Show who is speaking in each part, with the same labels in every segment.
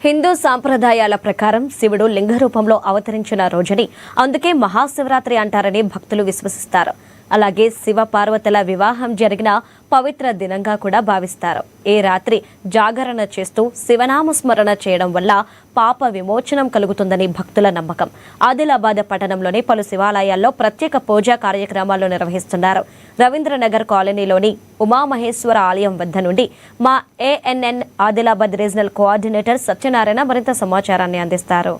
Speaker 1: హిందూ సాంప్రదాయాల ప్రకారం శివుడు లింగ రూపంలో అవతరించిన రోజుని అందుకే మహాశివరాత్రి అంటారని భక్తులు విశ్వసిస్తారు. అలాగే శివ పార్వతుల వివాహం జరిగిన పవిత్ర దినంగా కూడా భావిస్తారు. ఈ రాత్రి జాగరణ చేస్తూ శివనామస్మరణ చేయడం వల్ల పాప విమోచనం కలుగుతుందని భక్తుల నమ్మకం. ఆదిలాబాద్ పట్టణంలోని పలు శివాలయాల్లో ప్రత్యేక పూజా కార్యక్రమాలు నిర్వహిస్తున్నారు. రవీంద్రనగర్ కాలనీలోని ఉమామహేశ్వర ఆలయం వద్ద నుండి మా ANN Adilabad regional coordinator Satyanarayana మరింత సమాచారాన్ని అందిస్తారు.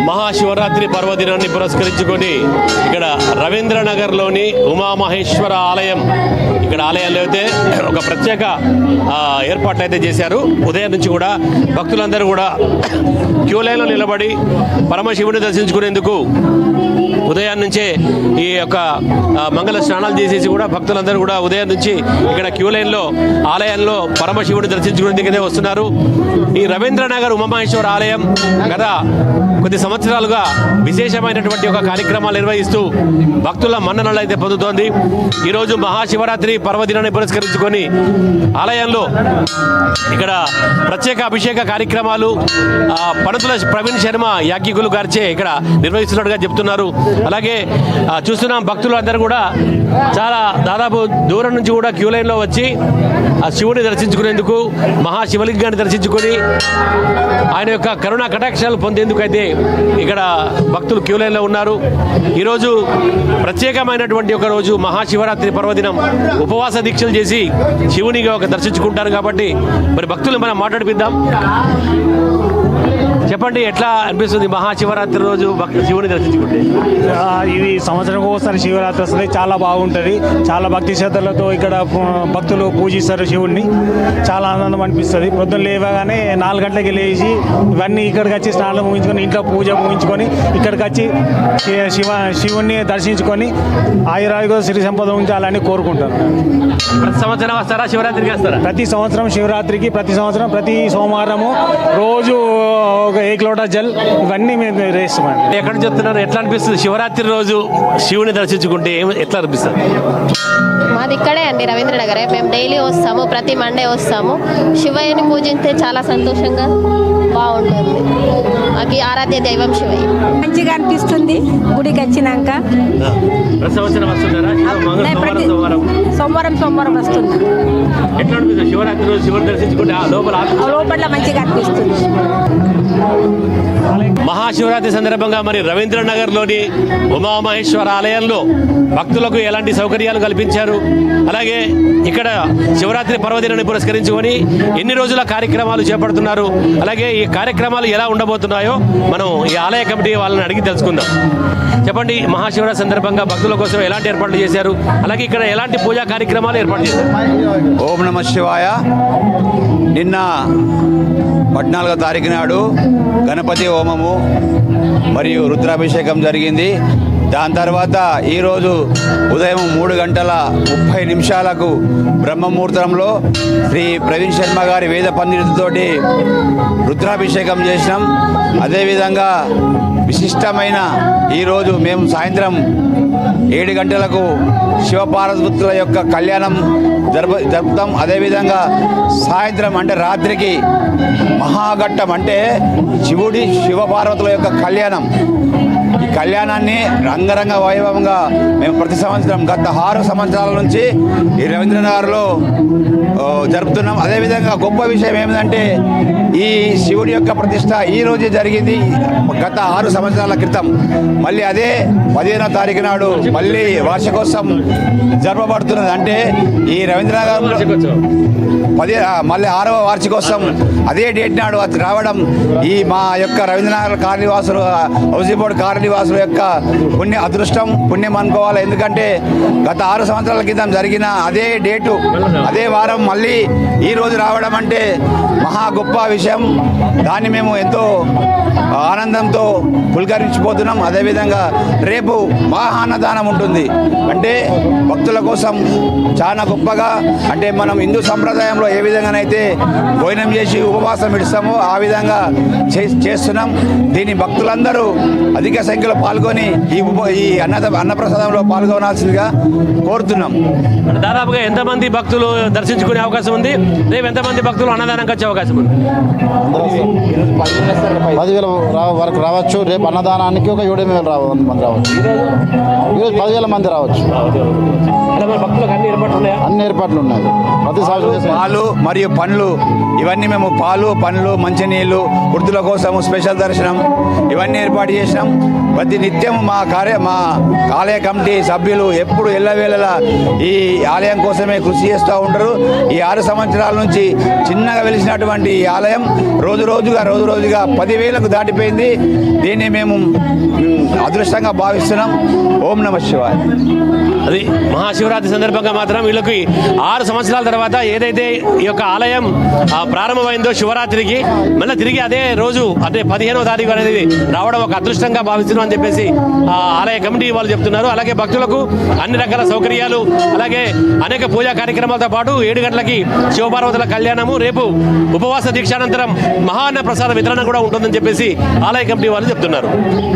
Speaker 2: మహాశివరాత్రి పర్వదినాన్ని పురస్కరించుకొని ఇక్కడ రవీంద్రనగర్లోని ఉమామహేశ్వర ఆలయం ఆలయాల్లో అయితే ఒక ప్రత్యేక ఏర్పాట్లు అయితే చేశారు. ఉదయం నుంచి కూడా భక్తులందరూ కూడా క్యూ లైన్లో నిలబడి పరమశివుని దర్శించుకునేందుకు ఉదయం నుంచే ఈ యొక్క మంగళ స్నానాలు చేసేసి కూడా భక్తులందరూ కూడా ఉదయం నుంచి ఇక్కడ క్యూ లైన్లో ఆలయంలో పరమశివుని దర్శించుకునేందుకనే వస్తున్నారు. ఈ రవీంద్రనగర్ ఉమామహేశ్వర ఆలయం గత కొద్ది సంవత్సరాలుగా విశేషమైనటువంటి ఒక కార్యక్రమాలు నిర్వహిస్తూ భక్తుల మన్ననలు అయితే పొందుతోంది. ఈరోజు మహాశివరాత్రి పర్వదినాన్ని పురస్కరించుకొని ఆలయంలో ఇక్కడ ప్రత్యేక అభిషేక కార్యక్రమాలు పణతుల ప్రవీణ్ శర్మ యాజ్ఞికులు గారిచే ఇక్కడ నిర్వహిస్తున్నట్టుగా చెప్తున్నారు. అలాగే చూస్తున్నాం భక్తులు అందరూ కూడా చాలా దాదాపు దూరం నుంచి కూడా క్యూ లైన్లో వచ్చి ఆ శివుని దర్శించుకునేందుకు మహాశివలింగాన్ని దర్శించుకొని ఆయన యొక్క కరుణా కటాక్షాలు పొందేందుకు అయితే ఇక్కడ భక్తులు క్యూ లైన్లో ఉన్నారు. ఈరోజు ప్రత్యేకమైనటువంటి ఒక రోజు మహాశివరాత్రి పర్వదినం ఉపవాస దీక్షలు చేసి శివునిగా ఒక దర్శించుకుంటారు కాబట్టి మరి భక్తులు మనం మాట్లాడిపిద్దాం. చెప్పండి, ఎట్లా అనిపిస్తుంది మహాశివరాత్రి రోజు శివుని దర్శించుకుంటే?
Speaker 3: ఇది సంవత్సరం ఒకసారి శివరాత్రి వస్తుంది. చాలా బాగుంటుంది. చాలా భక్తి శ్రద్ధలతో ఇక్కడ భక్తులు పూజిస్తారు శివుణ్ణి. చాలా ఆనందం అనిపిస్తుంది. పొద్దున్న లేవగానే 4 గంటలకి లేచి ఇవన్నీ ఇక్కడికి వచ్చి స్నానం ముగించుకొని ఇంట్లో పూజ ముగించుకొని ఇక్కడికి వచ్చి శివుణ్ణి దర్శించుకొని ఆయురాయుగ సిరి సంపద ఉంచాలని కోరుకుంటాను.
Speaker 2: ప్రతి సంవత్సరం వస్తారా శివరాత్రికి? వస్తారా?
Speaker 3: ప్రతి సంవత్సరం శివరాత్రికి ప్రతి సంవత్సరం ప్రతి సోమవారము రోజు ఒక 1 లోటా జల్ ఇవన్నీ మేము వేస్తామండి.
Speaker 2: ఎక్కడ చెప్తున్నారు, ఎట్లా అనిపిస్తుంది శివరాత్రి రోజు శివుని దర్శించుకుంటే ఎట్లా అనిపిస్తుంది?
Speaker 4: మాది ఇక్కడే అండి, రవీంద్రనగరే. మేము డైలీ వస్తాము, ప్రతి మండే వస్తాము. శివయ్యని పూజిస్తే చాలా సంతోషంగా బాగుంటుంది. మాకు ఆరాధ్య దైవం శివయ్య.
Speaker 5: మంచిగా అనిపిస్తుంది గుడికి వచ్చినాక. సోమవారం వస్తుంది.
Speaker 2: ఎట్లా అనిపిస్తుంది శివరాత్రి రోజు శివుని దర్శించుకుంటే
Speaker 5: లోపల మంచిగా అనిపిస్తుంది.
Speaker 2: మహాశివరాత్రి సందర్భంగా మరి రవీంద్రనగర్లోని ఉమామహేశ్వర ఆలయంలో భక్తులకు ఎలాంటి సౌకర్యాలు కల్పించారు, అలాగే ఇక్కడ శివరాత్రి పర్వదినాన్ని పురస్కరించుకొని ఎన్ని రోజుల కార్యక్రమాలు చేపడుతున్నారు, అలాగే ఈ కార్యక్రమాలు ఎలా ఉండబోతున్నాయో మనం ఈ ఆలయ కమిటీ వాళ్ళని అడిగి తెలుసుకుందాం. చెప్పండి, మహాశివరాత్రి సందర్భంగా భక్తుల కోసం ఎలాంటి ఏర్పాట్లు చేశారు, అలాగే ఇక్కడ ఎలాంటి పూజా కార్యక్రమాలు ఏర్పాటు చేశారు?
Speaker 6: ఓం నమః శివాయ. నిన్న 14వ తారీఖు నాడు గణపతి హోమము మరియు రుద్రాభిషేకం జరిగింది. దాని తర్వాత ఈరోజు ఉదయం 3:30 బ్రహ్మముహూర్తంలో శ్రీ ప్రవీణ్ శర్మ గారి వేద పండితులతోటి రుద్రాభిషేకం చేసినాం. అదేవిధంగా విశిష్టమైన ఈరోజు మేము సాయంత్రం 7 గంటలకు శివపార్వతుల యొక్క కళ్యాణం జరుపుతాం. అదేవిధంగా సాయంత్రం అంటే రాత్రికి మహాఘట్టం అంటే శివపార్వతుల యొక్క కళ్యాణం. ఈ కళ్యాణాన్ని రంగరంగ వైభవంగా మేము ప్రతి సంవత్సరం గత 6 సంవత్సరాల నుంచి ఈ రవీంద్రనగర్లో జరుపుతున్నాం. అదేవిధంగా గొప్ప విషయం ఏమిటంటే ఈ శివుడి యొక్క ప్రతిష్ట ఈ రోజే జరిగింది. గత 6 సంవత్సరాల క్రితం మళ్ళీ అదే 15వ తారీఖు నాడు మళ్ళీ వార్షికోత్సవం జరపబడుతున్నది. అంటే ఈ రవీంద్రనగర్లో మళ్ళీ 6వ వార్షికోత్సవం అదే డేట్ నాడు రావడం ఈ మా యొక్క రవీంద్రనగర్ కాలనీవాసులు హౌసింగ్ బోర్డు కాలనీవాసుల యొక్క పుణ్యం అనుకోవాలి. ఎందుకంటే గత 6 సంవత్సరాల క్రితం జరిగిన అదే డేటు అదే వారం మళ్ళీ ఈ రోజు రావడం అంటే మహా గొప్ప విషయం. దాన్ని మేము ఎంతో ఆనందంతో పులకరించిపోతున్నాం. అదేవిధంగా రేపు మహాన్నదానం ఉంటుంది. అంటే భక్తుల కోసం చాలా గొప్పగా, అంటే మనం హిందూ సంప్రదాయంలో ఏ విధంగానైతే భోజనం చేసి ఉపవాసం విడుస్తామో ఆ విధంగా చేస్తున్నాం. దీని భక్తులందరూ అధిక సంఖ్యలో పాల్గొని ఈ అన్నప్రసాదంలో పాల్గొనాల్సిందిగా కోరుతున్నాం.
Speaker 2: దాదాపుగా ఎంతమంది భక్తులు దర్శించుకునే అవకాశం ఉంది? రేపు ఎంతమంది భక్తులు అన్నదానంకి వచ్చే అవకాశం ఉంది?
Speaker 7: 10,000 వరకు రావచ్చు. రేపు అన్నదానానికి ఒక 7,000 మంది రావచ్చు. ఈరోజు 10,000 మంది రావచ్చు.
Speaker 2: భక్తులకు అన్ని ఏర్పాట్లు ఉన్నాయా?
Speaker 7: అన్ని ఏర్పాట్లు ఉన్నాయి. ప్రతి సంవత్సరం
Speaker 6: పాలు మరియు పండ్లు ఇవన్నీ మేము పాలు పండ్లు మంచినీళ్ళు వృద్ధుల కోసం స్పెషల్ దర్శనం ఇవన్నీ ఏర్పాటు చేసినాం. ప్రతి నిత్యం మా ఆలయ కమిటీ సభ్యులు ఎప్పుడు ఎల్లవేళలా ఈ ఆలయం కోసమే కృషి చేస్తూ ఉంటారు. ఈ 6 సంవత్సరాల నుంచి చిన్నగా వెలిసినటువంటి ఈ ఆలయం రోజు రోజుగా 10,000కు దాటిపోయింది. దీన్ని మేము అదృష్టంగా భావిస్తున్నాం. ఓం నమః శివాయ.
Speaker 2: అది మహాశివరాత్రి సందర్భంగా మాత్రం వీళ్ళకి 6 సంవత్సరాల తర్వాత ఏదైతే ఈ యొక్క ఆలయం ప్రారంభమైందో శివరాత్రికి మళ్ళీ తిరిగి అదే రోజు అంటే 15వ తారీఖు అనేది రావడం ఒక అదృష్టంగా భావిస్తున్నాం అని చెప్పేసి ఆలయ కమిటీ వాళ్ళు చెప్తున్నారు. అలాగే భక్తులకు అన్ని రకాల సౌకర్యాలు అలాగే అనేక పూజా కార్యక్రమాలతో పాటు 7 గంటలకి శివపార్వతుల కళ్యాణము, రేపు ఉపవాస దీక్షానంతరం మహాన్న ప్రసాద వితరణ కూడా ఉంటుందని చెప్పేసి ఆలయ కమిటీ వాళ్ళు చెప్తున్నారు.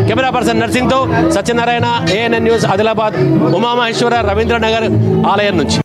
Speaker 2: కెమెరా పర్సన్ నర్సింగ్తో సత్యనారాయణ, ANN న్యూస్, ఆదిలాబాద్, ఉమామహేశ్వర రవీంద్రనగర్ ఆలయం నుంచి.